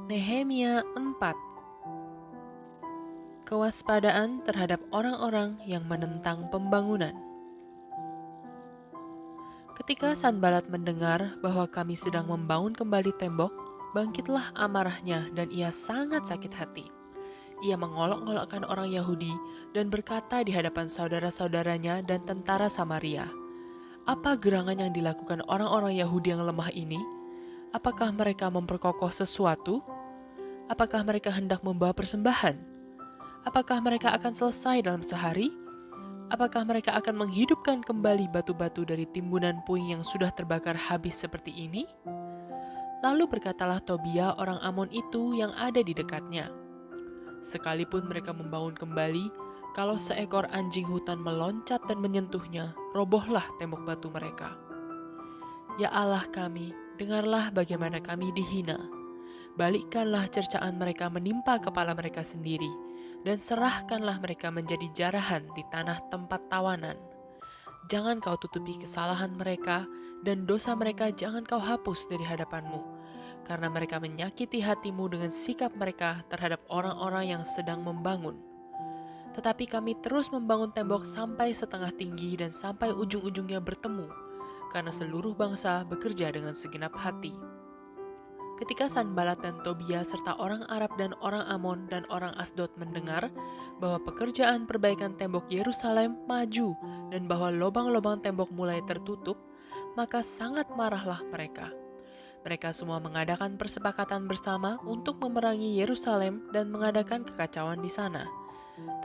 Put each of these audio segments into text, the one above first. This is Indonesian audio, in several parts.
Nehemia 4. Kewaspadaan terhadap orang-orang yang menentang pembangunan. Ketika Sanbalat mendengar bahwa kami sedang membangun kembali tembok, bangkitlah amarahnya dan ia sangat sakit hati. Ia mengolok-olokkan orang Yahudi dan berkata di hadapan saudara-saudaranya dan tentara Samaria, "Apa gerangan yang dilakukan orang-orang Yahudi yang lemah ini? Apakah mereka memperkokoh sesuatu? Apakah mereka hendak membawa persembahan? Apakah mereka akan selesai dalam sehari? Apakah mereka akan menghidupkan kembali batu-batu dari timbunan puing yang sudah terbakar habis seperti ini?" Lalu berkatalah Tobia orang Amon itu yang ada di dekatnya, "Sekalipun mereka membangun kembali, kalau seekor anjing hutan meloncat dan menyentuhnya, robohlah tembok batu mereka. Ya Allah kami, dengarlah bagaimana kami dihina. Balikkanlah cercaan mereka menimpa kepala mereka sendiri, dan serahkanlah mereka menjadi jarahan di tanah tempat tawanan. Jangan kau tutupi kesalahan mereka, dan dosa mereka jangan kau hapus dari hadapanmu, karena mereka menyakiti hatimu dengan sikap mereka terhadap orang-orang yang sedang membangun. Tetapi kami terus membangun tembok sampai setengah tinggi dan sampai ujung-ujungnya bertemu, karena seluruh bangsa bekerja dengan segenap hati." Ketika Sanbalat dan Tobia serta orang Arab dan orang Amon dan orang Asdod mendengar bahwa pekerjaan perbaikan tembok Yerusalem maju dan bahwa lubang-lubang tembok mulai tertutup, maka sangat marahlah mereka. Mereka semua mengadakan persepakatan bersama untuk memerangi Yerusalem dan mengadakan kekacauan di sana.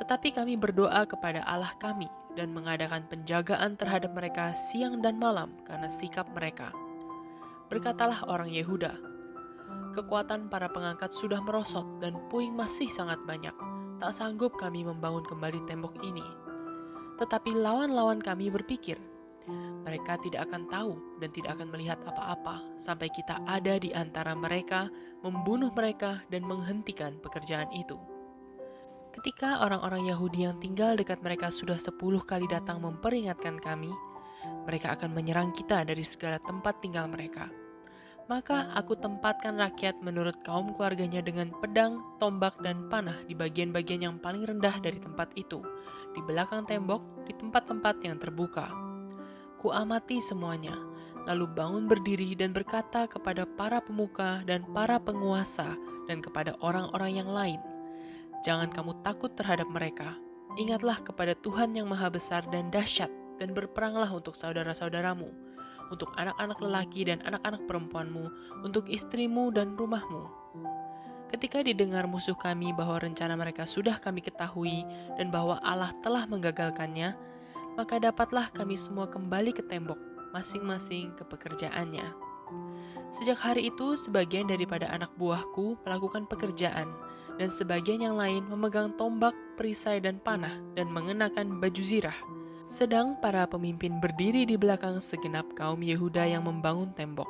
Tetapi kami berdoa kepada Allah kami dan mengadakan penjagaan terhadap mereka siang dan malam karena sikap mereka. Berkatalah orang Yehuda, "Kekuatan para pengangkat sudah merosot dan puing masih sangat banyak. Tak sanggup kami membangun kembali tembok ini." Tetapi lawan-lawan kami berpikir, "Mereka tidak akan tahu dan tidak akan melihat apa-apa sampai kita ada di antara mereka, membunuh mereka dan menghentikan pekerjaan itu." Ketika orang-orang Yahudi yang tinggal dekat mereka sudah 10 kali datang memperingatkan kami, mereka akan menyerang kita dari segala tempat tinggal mereka. Maka aku tempatkan rakyat menurut kaum keluarganya dengan pedang, tombak, dan panah di bagian-bagian yang paling rendah dari tempat itu, di belakang tembok, di tempat-tempat yang terbuka. Kuamati semuanya, lalu bangun berdiri dan berkata kepada para pemuka dan para penguasa dan kepada orang-orang yang lain, "Jangan kamu takut terhadap mereka. Ingatlah kepada Tuhan yang maha besar dan dahsyat, dan berperanglah untuk saudara-saudaramu, untuk anak-anak lelaki dan anak-anak perempuanmu, untuk istrimu dan rumahmu." Ketika didengar musuh kami bahwa rencana mereka sudah kami ketahui dan bahwa Allah telah menggagalkannya, maka dapatlah kami semua kembali ke tembok, masing-masing ke pekerjaannya. Sejak hari itu, sebagian daripada anak buahku melakukan pekerjaan, dan sebagian yang lain memegang tombak, perisai, dan panah, dan mengenakan baju zirah. Sedang para pemimpin berdiri di belakang segenap kaum Yehuda yang membangun tembok.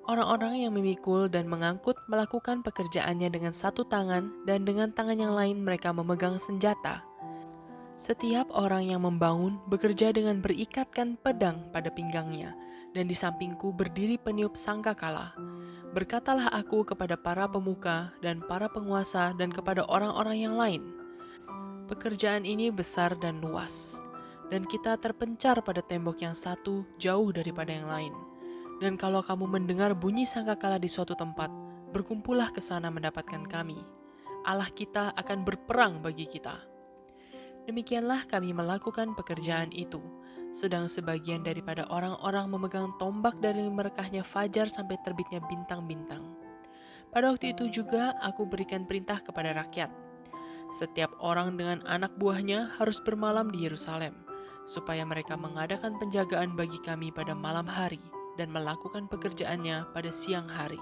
Orang-orang yang memikul dan mengangkut melakukan pekerjaannya dengan satu tangan, dan dengan tangan yang lain mereka memegang senjata. Setiap orang yang membangun bekerja dengan berikatkan pedang pada pinggangnya, dan di sampingku berdiri peniup sangkakala. Berkatalah aku kepada para pemuka dan para penguasa dan kepada orang-orang yang lain, "Pekerjaan ini besar dan luas, dan kita terpencar pada tembok yang satu jauh daripada yang lain. Dan kalau kamu mendengar bunyi sangkakala di suatu tempat, berkumpullah ke sana mendapatkan kami. Allah kita akan berperang bagi kita." Demikianlah kami melakukan pekerjaan itu, sedang sebagian daripada orang-orang memegang tombak dari merekahnya fajar sampai terbitnya bintang-bintang. Pada waktu itu juga aku berikan perintah kepada rakyat, setiap orang dengan anak buahnya harus bermalam di Yerusalem, supaya mereka mengadakan penjagaan bagi kami pada malam hari dan melakukan pekerjaannya pada siang hari.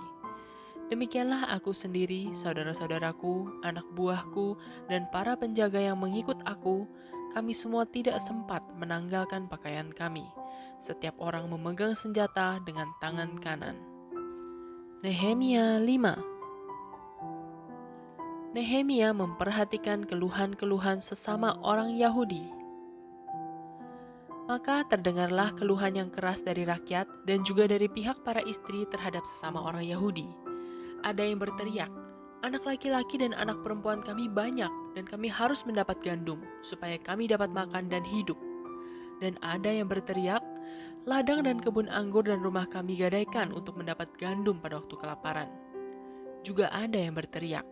Demikianlah aku sendiri, saudara-saudaraku, anak buahku, dan para penjaga yang mengikut aku, kami semua tidak sempat menanggalkan pakaian kami. Setiap orang memegang senjata dengan tangan kanan. Nehemia 5. Nehemia memperhatikan keluhan-keluhan sesama orang Yahudi. Maka terdengarlah keluhan yang keras dari rakyat dan juga dari pihak para istri terhadap sesama orang Yahudi. Ada yang berteriak, "Anak laki-laki dan anak perempuan kami banyak dan kami harus mendapat gandum supaya kami dapat makan dan hidup." Dan ada yang berteriak, "Ladang dan kebun anggur dan rumah kami gadaikan untuk mendapat gandum pada waktu kelaparan." Juga ada yang berteriak,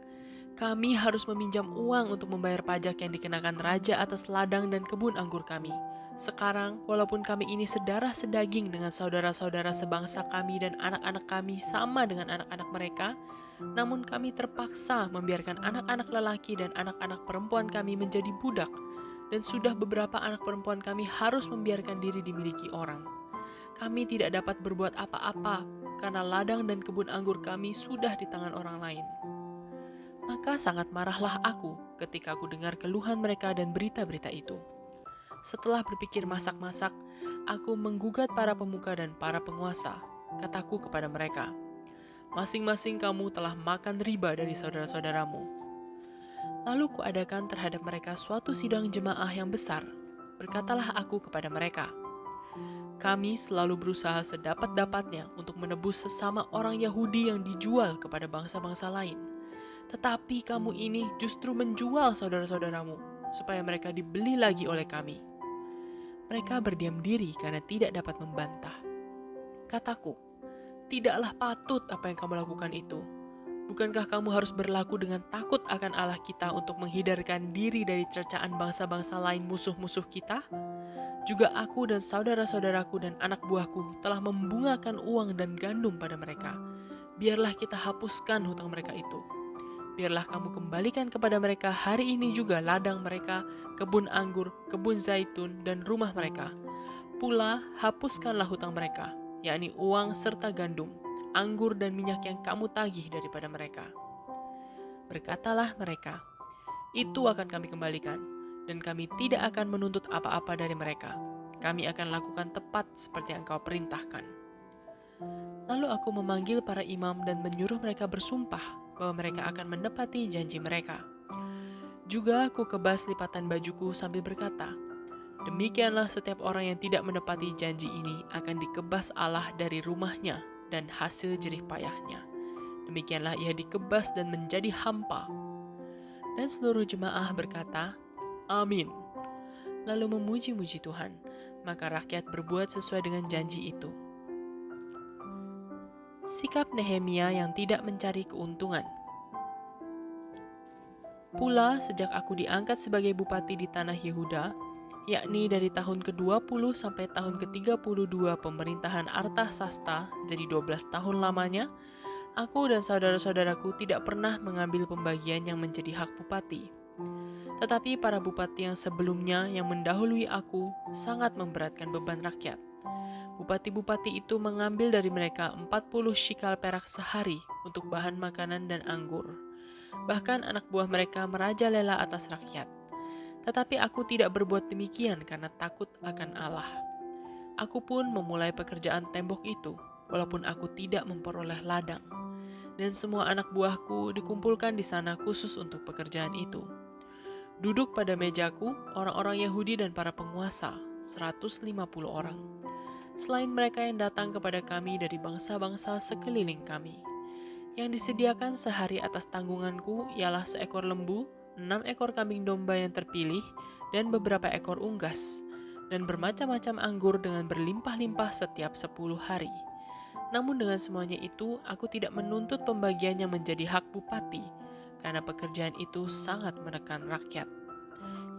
"Kami harus meminjam uang untuk membayar pajak yang dikenakan raja atas ladang dan kebun anggur kami. Sekarang, walaupun kami ini sedarah sedaging dengan saudara-saudara sebangsa kami dan anak-anak kami sama dengan anak-anak mereka, namun kami terpaksa membiarkan anak-anak lelaki dan anak-anak perempuan kami menjadi budak, dan sudah beberapa anak perempuan kami harus membiarkan diri dimiliki orang. Kami tidak dapat berbuat apa-apa karena ladang dan kebun anggur kami sudah di tangan orang lain." Maka sangat marahlah aku ketika aku dengar keluhan mereka dan berita-berita itu. Setelah berpikir masak-masak, aku menggugat para pemuka dan para penguasa. Kataku kepada mereka, "Masing-masing kamu telah makan riba dari saudara-saudaramu." Lalu kuadakan terhadap mereka suatu sidang jemaah yang besar. Berkatalah aku kepada mereka, "Kami selalu berusaha sedapat-dapatnya untuk menebus sesama orang Yahudi yang dijual kepada bangsa-bangsa lain. Tetapi kamu ini justru menjual saudara-saudaramu, supaya mereka dibeli lagi oleh kami." Mereka berdiam diri karena tidak dapat membantah. Kataku, "Tidaklah patut apa yang kamu lakukan itu. Bukankah kamu harus berlaku dengan takut akan Allah kita untuk menghindarkan diri dari cercaan bangsa-bangsa lain musuh-musuh kita? Juga aku dan saudara-saudaraku dan anak buahku telah membungakan uang dan gandum pada mereka. Biarlah kita hapuskan hutang mereka itu. Biarlah kamu kembalikan kepada mereka hari ini juga ladang mereka, kebun anggur, kebun zaitun, dan rumah mereka. Pula hapuskanlah hutang mereka, yakni uang serta gandum, anggur dan minyak yang kamu tagih daripada mereka." Berkatalah mereka, "Itu akan kami kembalikan, dan kami tidak akan menuntut apa-apa dari mereka. Kami akan lakukan tepat seperti yang kau perintahkan." Lalu aku memanggil para imam dan menyuruh mereka bersumpah bahwa mereka akan menepati janji mereka. Juga aku kebas lipatan bajuku sambil berkata, "Demikianlah setiap orang yang tidak menepati janji ini akan dikebas Allah dari rumahnya dan hasil jerih payahnya. Demikianlah ia dikebas dan menjadi hampa." Dan seluruh jemaah berkata, "Amin." Lalu memuji-muji Tuhan. Maka rakyat berbuat sesuai dengan janji itu. Sikap Nehemia yang tidak mencari keuntungan. Pula sejak aku diangkat sebagai bupati di tanah Yehuda, yakni dari tahun ke-20 sampai tahun ke-32 pemerintahan Artasasta, jadi 12 tahun lamanya, aku dan saudara-saudaraku tidak pernah mengambil pembagian yang menjadi hak bupati. Tetapi para bupati yang sebelumnya yang mendahului aku sangat memberatkan beban rakyat. Bupati-bupati itu mengambil dari mereka 40 shikal perak sehari untuk bahan makanan dan anggur. Bahkan anak buah mereka merajalela atas rakyat. Tetapi aku tidak berbuat demikian karena takut akan Allah. Aku pun memulai pekerjaan tembok itu, walaupun aku tidak memperoleh ladang. Dan semua anak buahku dikumpulkan di sana khusus untuk pekerjaan itu. Duduk pada mejaku orang-orang Yahudi dan para penguasa, 150 orang. Selain mereka yang datang kepada kami dari bangsa-bangsa sekeliling kami. Yang disediakan sehari atas tanggunganku ialah seekor lembu, 6 ekor kambing domba yang terpilih, dan beberapa ekor unggas, dan bermacam-macam anggur dengan berlimpah-limpah setiap 10 hari. Namun dengan semuanya itu, aku tidak menuntut pembagian yang menjadi hak bupati, karena pekerjaan itu sangat menekan rakyat.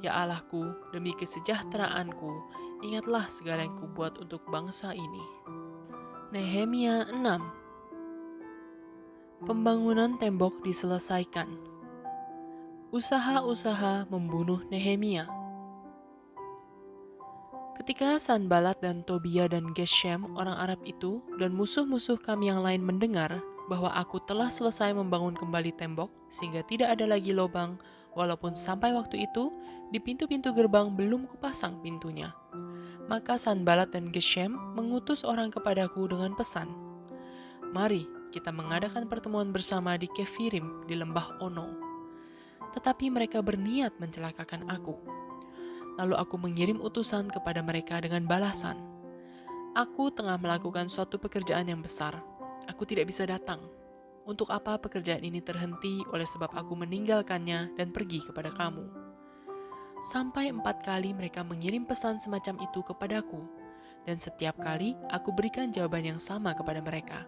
Ya Allahku, demi kesejahteraanku, ingatlah segala yang kubuat untuk bangsa ini. Nehemia 6. Pembangunan tembok diselesaikan. Usaha-usaha membunuh Nehemia. Ketika Sanbalat dan Tobia dan Geshem orang Arab itu dan musuh-musuh kami yang lain mendengar bahwa aku telah selesai membangun kembali tembok sehingga tidak ada lagi lubang, walaupun sampai waktu itu di pintu-pintu gerbang belum kupasang pintunya. Maka Sanbalat dan Geshem mengutus orang kepadaku dengan pesan, "Mari kita mengadakan pertemuan bersama di Kefirim di lembah Ono." Tetapi mereka berniat mencelakakan aku. Lalu aku mengirim utusan kepada mereka dengan balasan. Aku tengah melakukan suatu pekerjaan yang besar. Aku tidak bisa datang. Untuk apa pekerjaan ini terhenti oleh sebab aku meninggalkannya dan pergi kepada kamu? Sampai 4 kali mereka mengirim pesan semacam itu kepadaku, dan setiap kali aku berikan jawaban yang sama kepada mereka.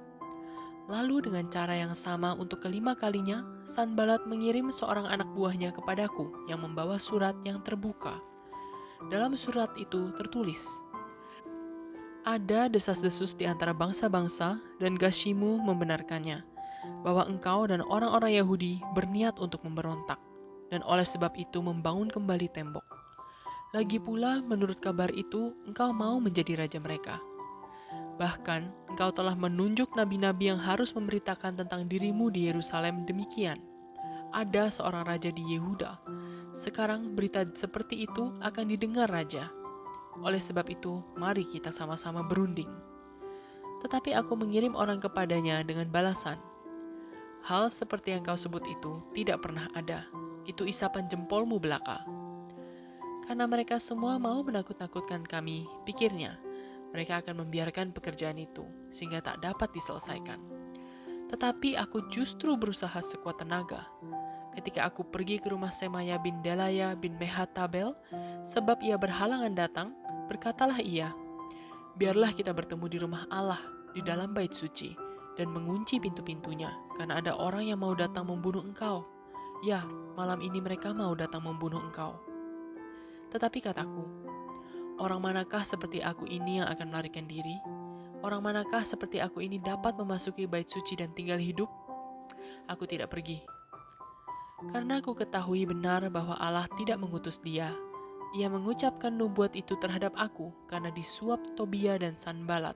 Lalu dengan cara yang sama untuk kelima kalinya, Sanbalat mengirim seorang anak buahnya kepadaku yang membawa surat yang terbuka. Dalam surat itu tertulis, ada desas-desus di antara bangsa-bangsa dan Gashimu membenarkannya, bahwa engkau dan orang-orang Yahudi berniat untuk memberontak, dan oleh sebab itu membangun kembali tembok. Lagi pula menurut kabar itu engkau mau menjadi raja mereka. Bahkan engkau telah menunjuk nabi-nabi yang harus memberitakan tentang dirimu di Yerusalem demikian. Ada seorang raja di Yehuda. Sekarang berita seperti itu akan didengar raja. Oleh sebab itu, mari kita sama-sama berunding. Tetapi aku mengirim orang kepadanya dengan balasan. Hal seperti yang kau sebut itu tidak pernah ada. Itu isapan jempolmu belaka. Karena mereka semua mau menakut-nakutkan kami, pikirnya, mereka akan membiarkan pekerjaan itu, sehingga tak dapat diselesaikan. Tetapi aku justru berusaha sekuat tenaga. Ketika aku pergi ke rumah Semaya bin Delaya bin Mehatabel, sebab ia berhalangan datang, berkatalah ia, biarlah kita bertemu di rumah Allah, di dalam bait suci, dan mengunci pintu-pintunya, karena ada orang yang mau datang membunuh engkau. Ya, malam ini mereka mau datang membunuh engkau. Tetapi kataku, orang manakah seperti aku ini yang akan melarikan diri? Orang manakah seperti aku ini dapat memasuki bait suci dan tinggal hidup? Aku tidak pergi. Karena aku ketahui benar bahwa Allah tidak mengutus dia. Ia mengucapkan nubuat itu terhadap aku karena disuap Tobia dan Sanbalat.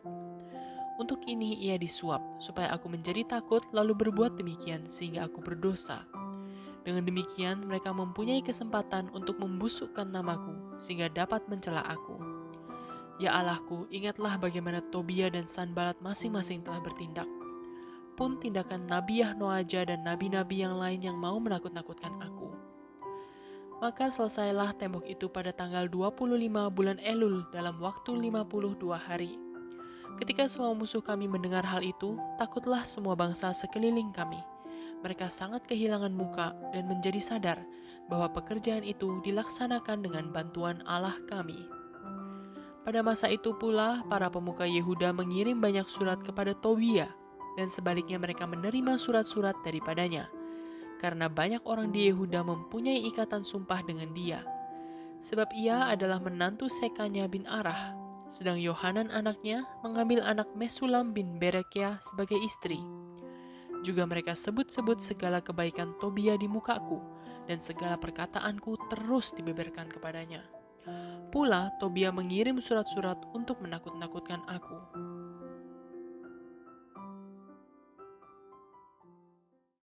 Untuk ini ia disuap, supaya aku menjadi takut lalu berbuat demikian sehingga aku berdosa. Dengan demikian mereka mempunyai kesempatan untuk membusukkan namaku sehingga dapat mencela aku. Ya Allahku, ingatlah bagaimana Tobia dan Sanbalat masing-masing telah bertindak. Pun tindakan Nabi Yahnoaja dan nabi-nabi yang lain yang mau menakut-nakutkan aku. Maka selesailah tembok itu pada tanggal 25 bulan Elul dalam waktu 52 hari. Ketika semua musuh kami mendengar hal itu, takutlah semua bangsa sekeliling kami. Mereka sangat kehilangan muka dan menjadi sadar bahwa pekerjaan itu dilaksanakan dengan bantuan Allah kami. Pada masa itu pula, para pemuka Yehuda mengirim banyak surat kepada Tobia, dan sebaliknya mereka menerima surat-surat daripadanya, karena banyak orang di Yehuda mempunyai ikatan sumpah dengan dia. Sebab ia adalah menantu Sekanya bin Arah, sedang Yohanan anaknya mengambil anak Mesulam bin Berekia sebagai istri. Juga mereka sebut-sebut segala kebaikan Tobia di mukaku, dan segala perkataanku terus dibeberkan kepadanya. Pula Tobia mengirim surat-surat untuk menakut-nakutkan aku.